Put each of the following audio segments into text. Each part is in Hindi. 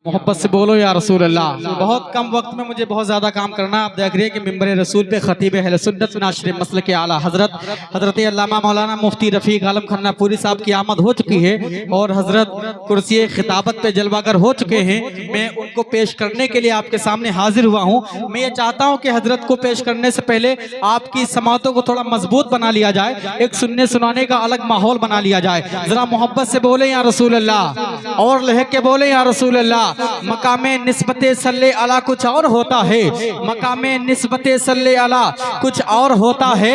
मोहब्बत से बोलो या रसूल अल्लाह। बहुत कम वक्त में मुझे बहुत ज़्यादा काम करना। आप देख रहे हैं कि मिंबर रसूल पे खतीब अहले सुन्नत नाशिर मसलक के आला हज़रत अल्लामा मौलाना मुफ्ती रफ़ीक आलम खन्नापुरी साहब की आमद हो चुकी है और हज़रत कुर्सी खिताबत पे जलवागर हो चुके हैं। मैं उनको पेश करने के लिए आपके सामने हाजिर हुआ हूँ। मैं ये चाहता हूँ कि हज़रत को पेश करने से पहले आपकी समातों को थोड़ा मजबूत बना लिया जाए, एक सुनने सुनाने का अलग माहौल बना लिया जाए। ज़रा मोहब्बत से बोले या रसूल अल्लाह और लहक के बोले या रसूल अल्लाह। मकामे निस्बते सल्ले अला कुछ और होता है, मकामे निस्बते सल्ले अला कुछ और होता है।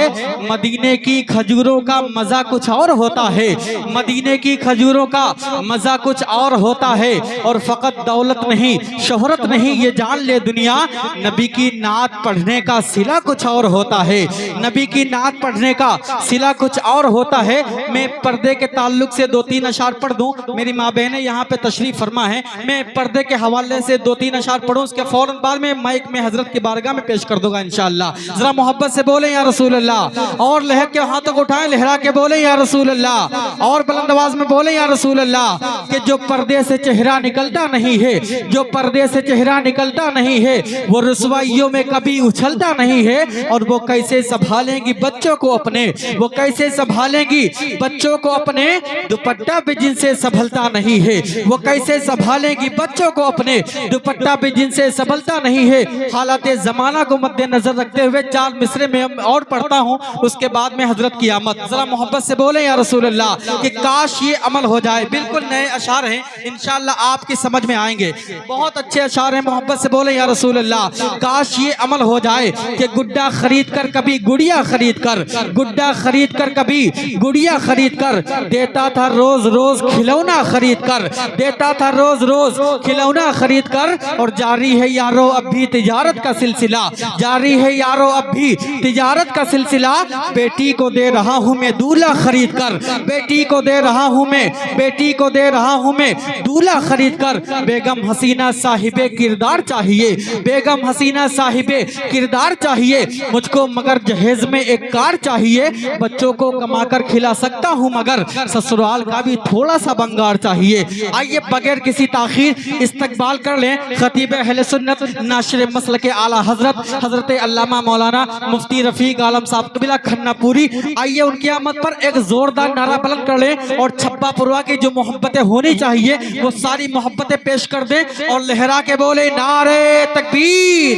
मदीने की खजूरों का मजा कुछ और होता है, मदीने की खजूरों का मजा कुछ और होता है। और फकत दौलत नहीं शोहरत नहीं ये जान ले दुनिया, नबी की नात पढ़ने का सिला कुछ और होता है, नबी की नात पढ़ने का सिला कुछ और होता है। मैं पर्दे के ताल्लुक से दो तीन अशार पढ़ दूं। मेरी माँ बहनें यहाँ पे तशरीफ फरमा है। मैं पर्दे के हवाले से दो तीन अशार पढ़ूं, उसके फौरन बाद में माइक में हजरत की बारगाह में पेश कर दूंगा इंशाअल्लाह। जरा मोहब्बत से बोले या रसूल अल्लाह और लहक के हाथों को उठाएं, लहरा के बोले या रसूल अल्लाह और बुलंद आवाज में बोले या रसूल अल्लाह। कि जो पर्दे से चेहरा निकलता नहीं है, जो पर्दे से चेहरा निकलता नहीं है, वो रुसवाइयों में कभी उछलता नहीं है। और वो कैसे संभालेंगी बच्चों को अपने, वो कैसे संभालेंगी बच्चों को अपने, दुपट्टा भी जिनसे संभलता नहीं है। वो कैसे संभालेंगी बच्चों को अपने, दुपट्टा भी जिनसे संभलता नहीं है। हालात जमाना को मद्देनजर रखते हुए चार मिसरे में और पढ़ता हूँ, उसके बाद में हजरत की आमद। जरा मोहब्बत से बोले या रसूल अल्लाह कि काश ये अमल हो जाए। बिल्कुल नए अशार हैं, इंशाअल्लाह आपकी समझ में आएंगे। बहुत अच्छे अशार हैं। मोहब्बत से बोले या रसूल अल्लाह काश ये अमल हो जाए कि गुड्डा खरीद कर कभी गुड़िया खरीद कर, गुड्डा खरीद कर कभी गुड़िया खरीद कर देता था रोज रोज खिलौना खरीद कर, देता था रोज रोज खिलौना खरीद कर। और जारी है यारो अब भी तिजारत का सिलसिला, जारी है यारो अब भी तिजारत का सिलसिला। बेटी को दे रहा हूँ मैं दूल्हा खरीद कर, बेटी को दे रहा हूँ मैं, बेटी को दे रहा हूँ मैं दूल्हा खरीद कर। बेगम हसीना साहिबे किरदार चाहिए, बेगम हसीना साहिबे किरदार चाहिए मुझको, मगर जहेज में एक कार चाहिए। बच्चों को कमाकर खिला सकता हूँ मगर ससुराल का भी थोड़ा सा बंगार चाहिए। आइए बगैर किसी ताखीर इस्तकबाल कर लें खतीब अहले सुन्नत नाशिर मसलक के आला हजरत अल्लामा मौलाना मुफ्ती रफीक आलम साहब कबीला खन्नापुरी। आइए उनकी आमद पर एक जोरदार नारा बुलंद कर लें और छप्पा पुरवा की जो मोहब्बतें होनी चाहिए वो सारी मोहब्बतें पेश कर दें और लहरा के बोले नारे तकबीर,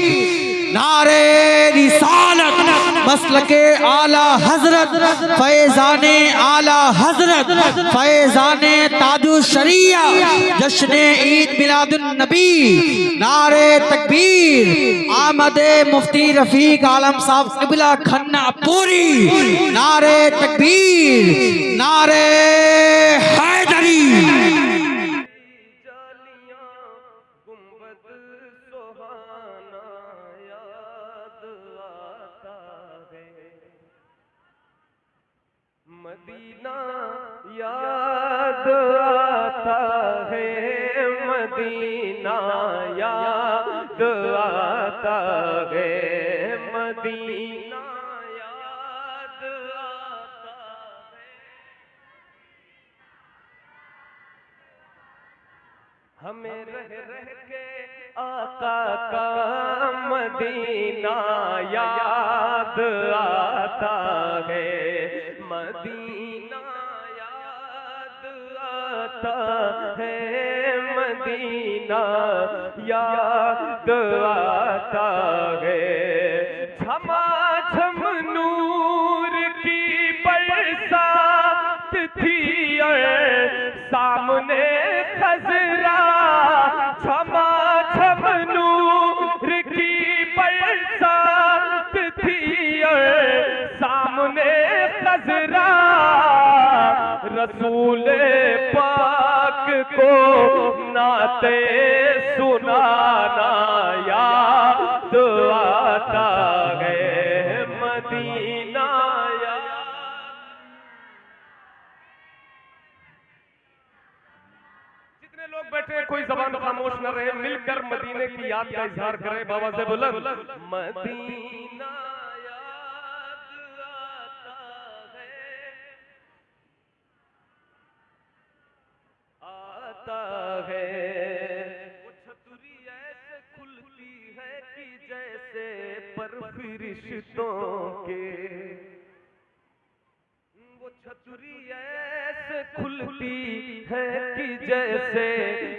नारे रिसालत, मसलके आला हजरत, फैजाने आला हजरत, फैजाने ताजु शरिया, जश्ने ईद मिलादुन नबी। नारे तकबीर, आमदे मुफ्ती रफीक आलम साहब क़िबला खन्नापुरी। नारे तकबीर, नारे हैदरी। मदीना याद आता है, मदीना याद आता है, मदीना याद आता है। हमें रह रह के आका का मदीना याद आता है, मदीना याद आता है, मदीना याद आता है। झमा झम नूर की बरसात थी और सामने खजरा, झमा झम नूर की बरसात थी और सामने खजरा। रसूल पाक को नाते सुनाना याद आता है, मदीना याद। जितने लोग बैठे कोई जबान खामोश न रहे, मिलकर मदीने की याद का इजहार करें बाबा से बुलंद। मदीना आता है, रिश्तों के। वो छतरी ऐसे खुलती है कि जैसे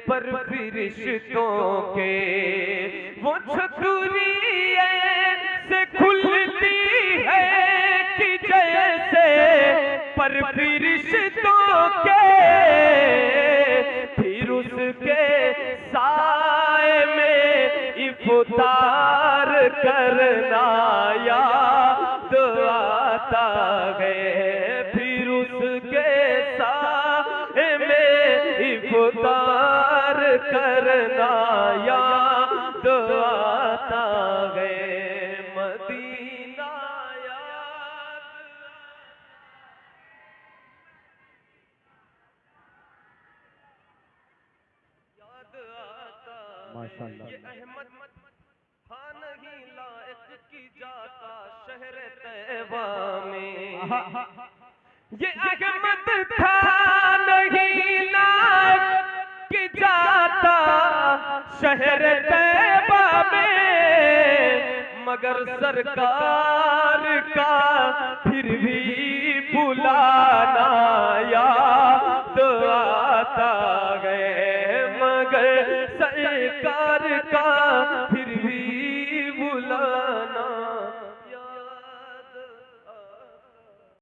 बर्फी रिश्तों के। वो छतरी ऐसे खुलती है कि जैसे बर्फी रिश्तों के। फिर उसके साए में इफ्तार करना याद आता है। फिर उसके साए में इफ्तार करना याद आता है। मदीना याद आता। माशाअल्लाह। ये अहमद था नहीं लायक की जाता शहर तैबा में। ये अहमद था नहीं लायक की जाता शहर तैबा में। मगर सरकार का फिर भी बुलाना याद आता है। मगर सरकार का फिर भी